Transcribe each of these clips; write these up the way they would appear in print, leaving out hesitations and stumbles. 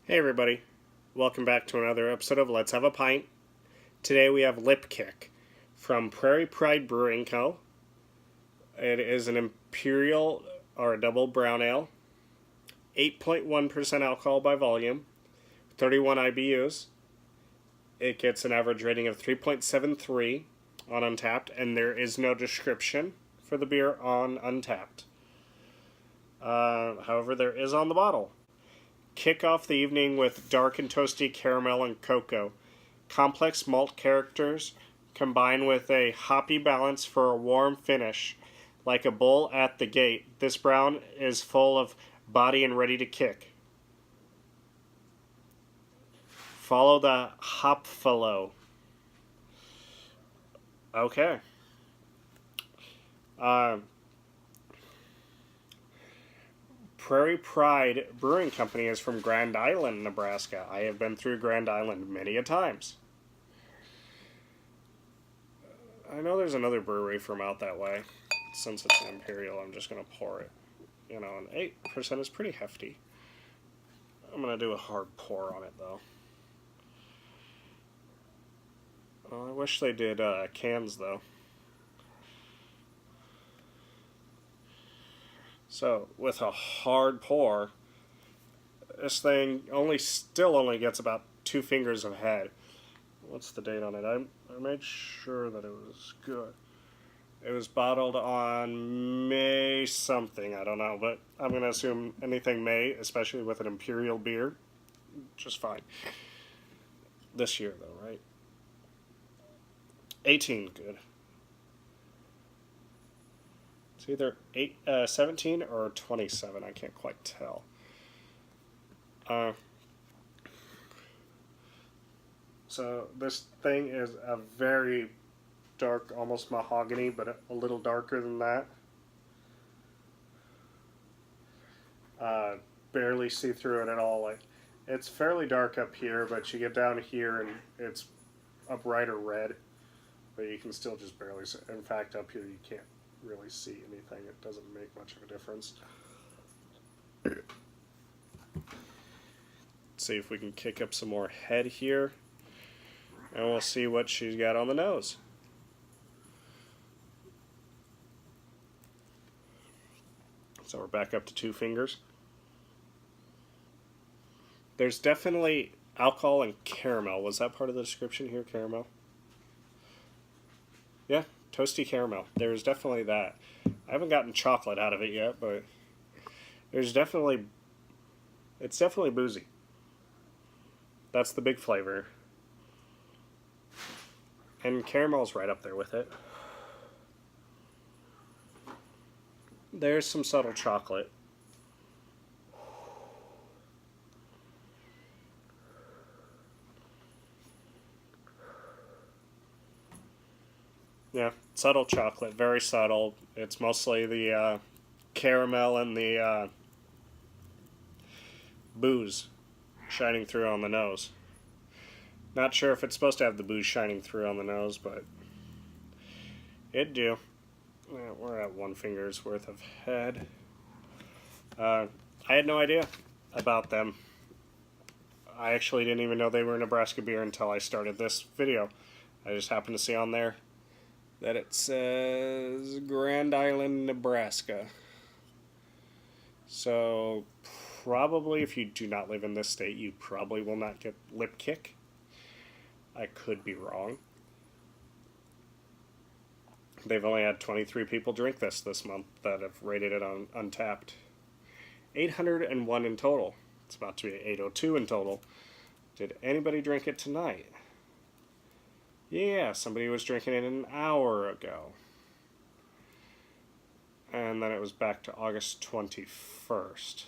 Hey everybody, welcome back to another episode of Let's Have a Pint. Today we have Lip Kick from Prairie Pride Brewing Co. It is an imperial or a double brown ale, 8.1% alcohol by volume, 31 IBUs. It gets an average rating of 3.73 on Untappd, and there is no description for the beer on Untappd. However, there is on the bottle. Kick off the evening with dark and toasty caramel and cocoa. Complex malt characters combine with a hoppy balance for a warm finish. Like a bull at the gate, this brown is full of body and ready to kick. Follow the hop flow. Okay. Prairie Pride Brewing Company is from Grand Island, Nebraska. I have been through Grand Island many a times. I know there's another brewery from out that way. Since it's an imperial, I'm just going to pour it. You know, and 8% is pretty hefty. I'm going to do a hard pour on it, though. I wish they did cans, though. So, with a hard pour, this thing still only gets about 2 fingers of head. What's the date on it? I made sure that it was good. It was bottled on May something, I don't know, but I'm going to assume anything May, especially with an imperial beer, just fine. This year, though, right? 18, good. It's either 17 or 27. I can't quite tell. So this thing is a very dark, almost mahogany, but a little darker than that. Barely see through it at all. Like, it's fairly dark up here, but you get down here and it's a brighter red. But you can still just barely see. In fact, up here you can't really see anything. It doesn't make much of a difference. Let's see if we can kick up some more head here, and we'll see what she's got on the nose. So we're back up to 2 fingers. There's definitely alcohol and caramel. Was that part of the description here, caramel? Yeah, toasty caramel. There's definitely that. I haven't gotten chocolate out of it yet, but it's definitely boozy. That's the big flavor. And caramel's right up there with it. There's some subtle chocolate. Yeah, subtle chocolate, very subtle. It's mostly the caramel and the booze shining through on the nose. Not sure if it's supposed to have the booze shining through on the nose, but it do. Yeah, we're at 1 finger's worth of head. I had no idea about them. I actually didn't even know they were Nebraska beer until I started this video. I just happened to see on there that it says Grand Island, Nebraska. So probably if you do not live in this state, you probably will not get Lip Kick. I could be wrong. They've only had 23 people drink this month that have rated it on Untappd. 801 in total. It's about to be 802 in total. Did anybody drink it tonight? Yeah, somebody was drinking it an hour ago. And then it was back to August 21st.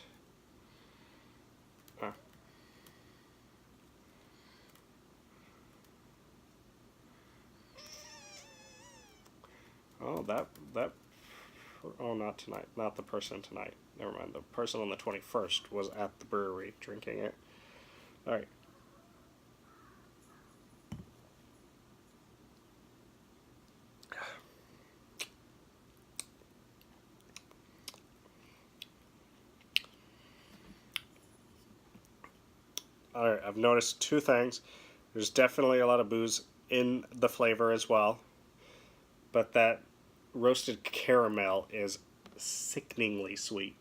Oh, not tonight. Not the person tonight. Never mind. The person on the 21st was at the brewery drinking it. Alright. Alright, I've noticed two things. There's definitely a lot of booze in the flavor as well, but that roasted caramel is sickeningly sweet.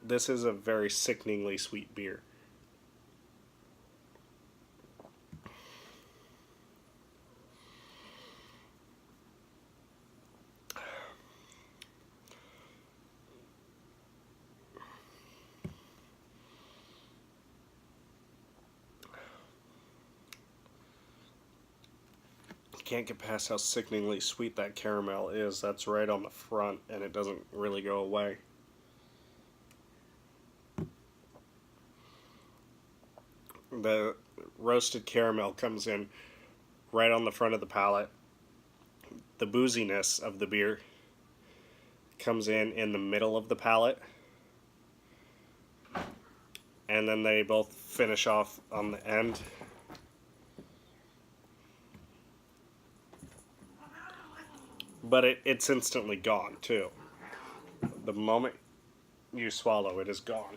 This is a very sickeningly sweet beer. Can't get past how sickeningly sweet that caramel is. That's right on the front, and it doesn't really go away. The roasted caramel comes in right on the front of the palate. The booziness of the beer comes in the middle of the palate. And then they both finish off on the end. But it's instantly gone, too. The moment you swallow, it is gone.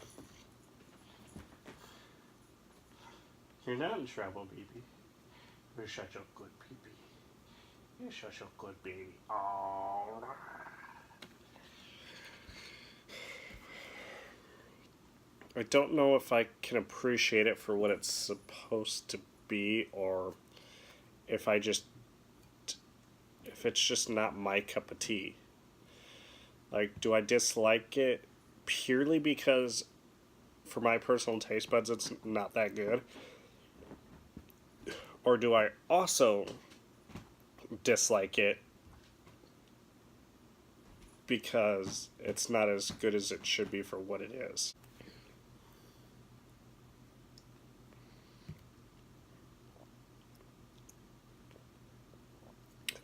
You're not in trouble, baby. You're such a good baby. You're such a good baby. Aww. I don't know if I can appreciate it for what it's supposed to be, or if it's just not my cup of tea. Like, do I dislike it purely because for my personal taste buds it's not that good? Or do I also dislike it because it's not as good as it should be for what it is?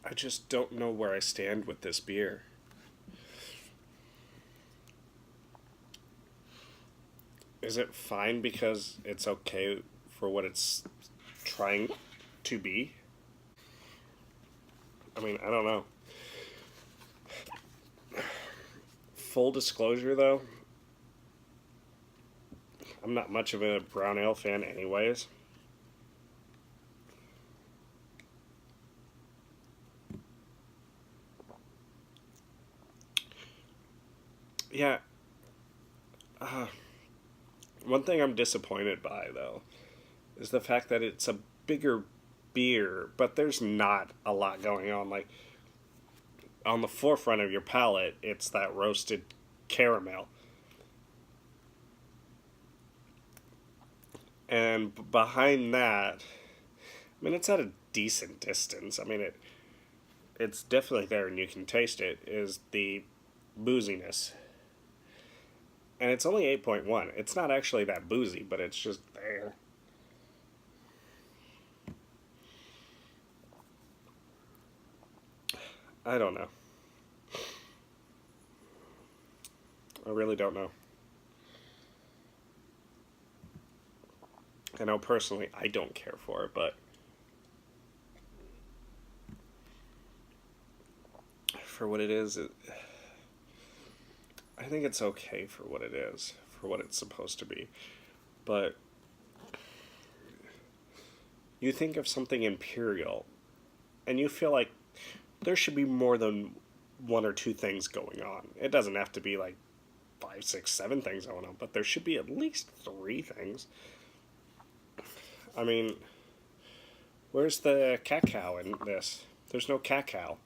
I just don't know where I stand with this beer. Is it fine because it's okay for what it's trying to be? I mean, I don't know. Full disclosure, though, I'm not much of a brown ale fan anyways. Yeah. One thing I'm disappointed by, though, is the fact that it's a bigger beer, but there's not a lot going on. Like, on the forefront of your palate, it's that roasted caramel. And behind that, I mean, it's at a decent distance. I mean, it's definitely there and you can taste it, is the booziness. And it's only 8.1. It's not actually that boozy, but it's just there. I don't know. I really don't know. I know personally I don't care for it, but for what it is, I think it's okay for what it is, for what it's supposed to be. But you think of something imperial, and you feel like there should be more than one or two things going on. It doesn't have to be like 5, 6, 7 things going on, but there should be at least 3 things. I mean, where's the cacao in this? There's no cacao.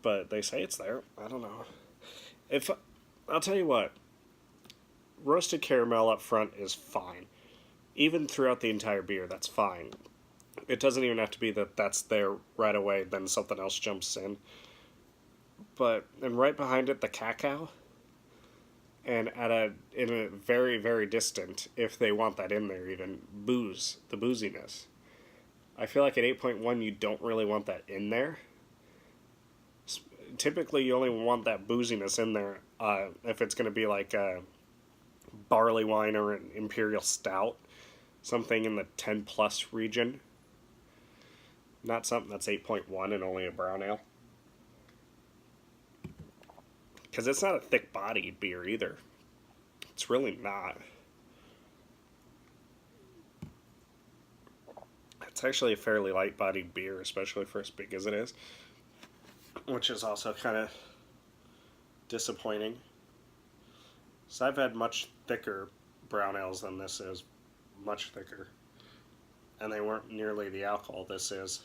But they say it's there. I don't know. I'll tell you what, roasted caramel up front is fine. Even throughout the entire beer, that's fine. It doesn't even have to be that that's there right away, then something else jumps in. And right behind it, the cacao. And in a very, very distant, if they want that in there even, booze, the booziness. I feel like at 8.1 you don't really want that in there. Typically you only want that booziness in there if it's going to be like a barley wine or an imperial stout. Something in the 10 plus region. Not something that's 8.1 and only a brown ale. Because it's not a thick-bodied beer either. It's really not. It's actually a fairly light-bodied beer, especially for as big as it is. Which is also kind of disappointing. So I've had much thicker brown ales than this is. Much thicker. And they weren't nearly the alcohol this is.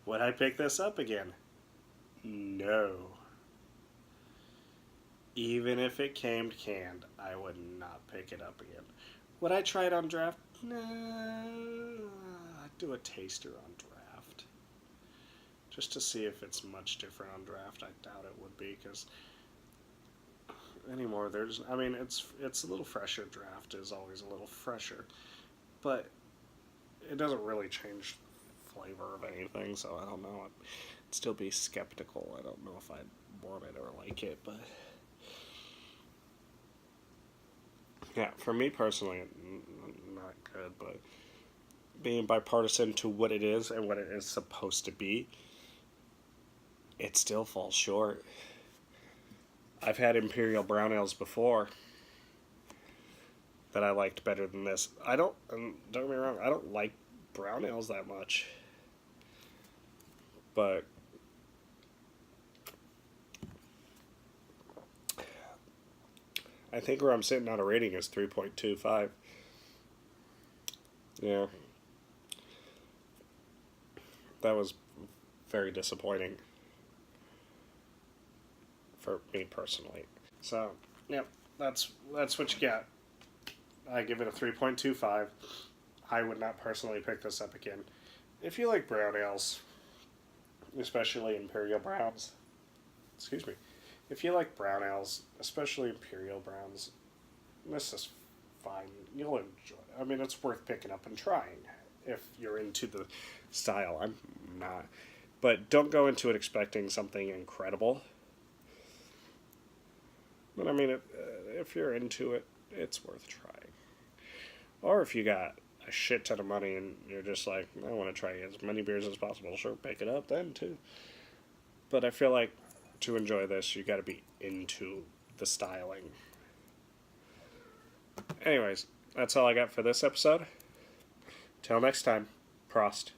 Would I pick this up again? No. Even if it came canned, I would not pick it up again. Would I try it on draft? No. I'd do a taster on draft. Just to see if it's much different on draft. I doubt it would be, because anymore there's, I mean, it's a little fresher. Draft is always a little fresher. But it doesn't really change flavor of anything, so I don't know. I'd still be skeptical. I don't know if I'd want it or like it, but yeah, for me personally, not good. But being bipartisan to what it is and what it is supposed to be, it still falls short. I've had Imperial Brown Ales before that I liked better than this. Don't get me wrong, I don't like brown ales that much. But I think where I'm sitting on a rating is 3.25. Yeah. That was very disappointing for me personally. So, yep, that's what you got. I give it a 3.25. I would not personally pick this up again. If you like brown ales, especially Imperial Browns, excuse me, if you like brown ales, especially Imperial Browns, this is fine. You'll enjoy it. I mean, it's worth picking up and trying if you're into the style. I'm not. But don't go into it expecting something incredible. But I mean, if you're into it, it's worth trying. Or if you got a shit ton of money and you're just like, I want to try as many beers as possible, sure, pick it up then too. But I feel like to enjoy this, you got to be into the styling. Anyways, that's all I got for this episode. Till next time, Prost.